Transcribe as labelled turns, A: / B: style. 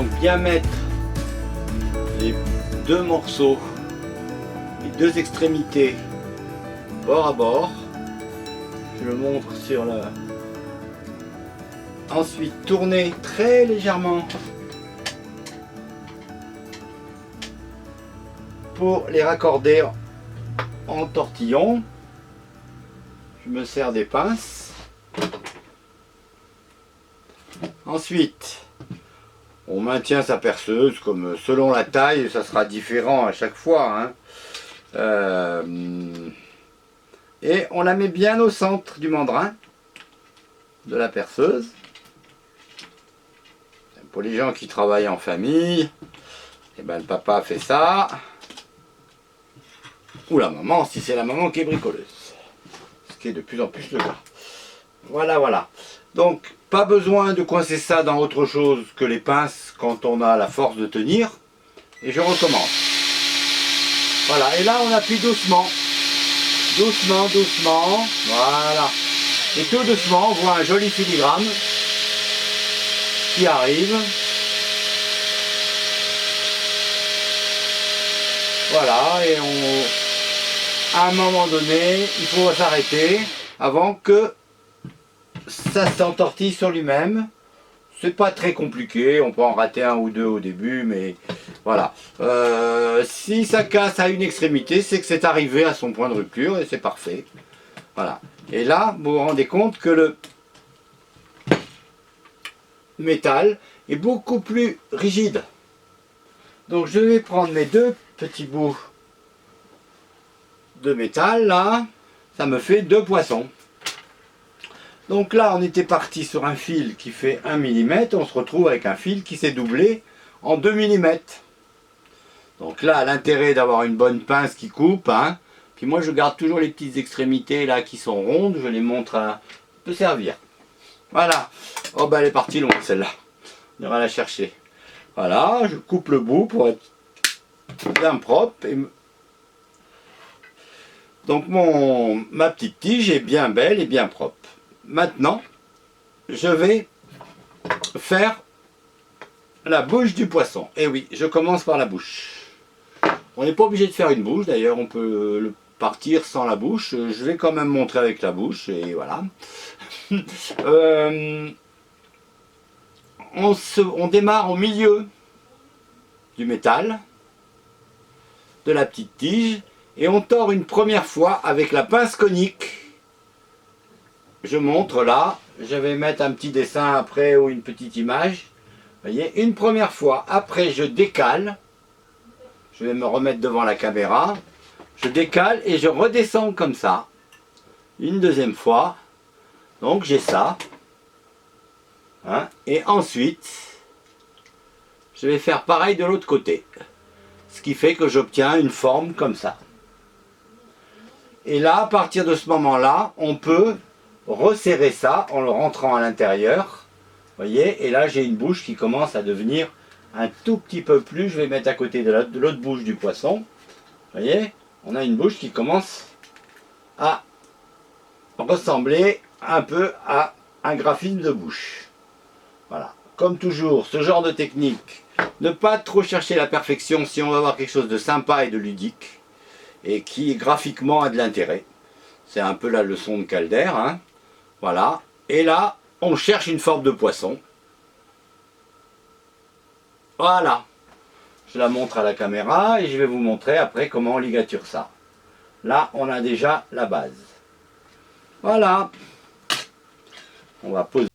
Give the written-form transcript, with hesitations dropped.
A: donc bien mettre les deux morceaux, les deux extrémités bord à bord. Je le montre sur le... Ensuite tourner très légèrement pour les raccorder en tortillon. Je me sers des pinces. Ensuite, on maintient sa perceuse comme selon la taille, ça sera différent à chaque fois, hein. Et on la met bien au centre du mandrin de la perceuse. Pour les gens qui travaillent en famille, et ben le papa fait ça. Ou la maman, si c'est la maman qui est bricoleuse. Ce qui est de plus en plus le cas. Voilà, voilà. Donc, pas besoin de coincer ça dans autre chose que les pinces quand on a la force de tenir. Et je recommence. Voilà, et là on appuie doucement. Doucement, doucement. Voilà. Et tout doucement, on voit un joli filigrane qui arrive. Voilà, et à un moment donné, il faut s'arrêter avant que ça s'entortille sur lui-même. C'est pas très compliqué, on peut en rater un ou deux au début, mais voilà. Si ça casse à une extrémité, c'est que c'est arrivé à son point de rupture et c'est parfait. Voilà. Et là, vous vous rendez compte que le métal est beaucoup plus rigide. Donc je vais prendre mes deux petits bouts de métal là, ça me fait 2 poissons. Donc là on était parti sur un fil qui fait 1 mm, on se retrouve avec un fil qui s'est doublé en 2 mm. Donc là l'intérêt d'avoir une bonne pince qui coupe, hein. Puis moi je garde toujours les petites extrémités là qui sont rondes, je les montre, ça peut servir. Voilà, oh ben elle est partie loin celle-là, on ira la chercher. Voilà, je coupe le bout pour être bien propre. Donc ma petite tige est bien belle et bien propre. Maintenant, je vais faire la bouche du poisson. Et oui, je commence par la bouche. On n'est pas obligé de faire une bouche, d'ailleurs on peut le partir sans la bouche. Je vais quand même montrer avec la bouche, et voilà. On démarre au milieu du métal, de la petite tige, et on tord une première fois avec la pince conique. Je montre là, je vais mettre un petit dessin après ou une petite image. Vous voyez, une première fois, après je décale, je vais me remettre devant la caméra, je décale et je redescends comme ça. Une deuxième fois, donc j'ai ça. Hein, et ensuite, je vais faire pareil de l'autre côté. Ce qui fait que j'obtiens une forme comme ça. Et là, à partir de ce moment-là, on peut resserrer ça en le rentrant à l'intérieur. Vous voyez, et là j'ai une bouche qui commence à devenir un tout petit peu plus. Je vais mettre à côté de l'autre bouche du poisson. Vous voyez, on a une bouche qui commence à ressembler un peu à un graphisme de bouche. Voilà. Comme toujours, ce genre de technique, ne pas trop chercher la perfection si on veut avoir quelque chose de sympa et de ludique et qui graphiquement a de l'intérêt. C'est un peu la leçon de Calder, hein. Voilà. Et là, on cherche une forme de poisson. Voilà. Je la montre à la caméra et je vais vous montrer après comment on ligature ça. Là, on a déjà la base. Voilà. On va poser.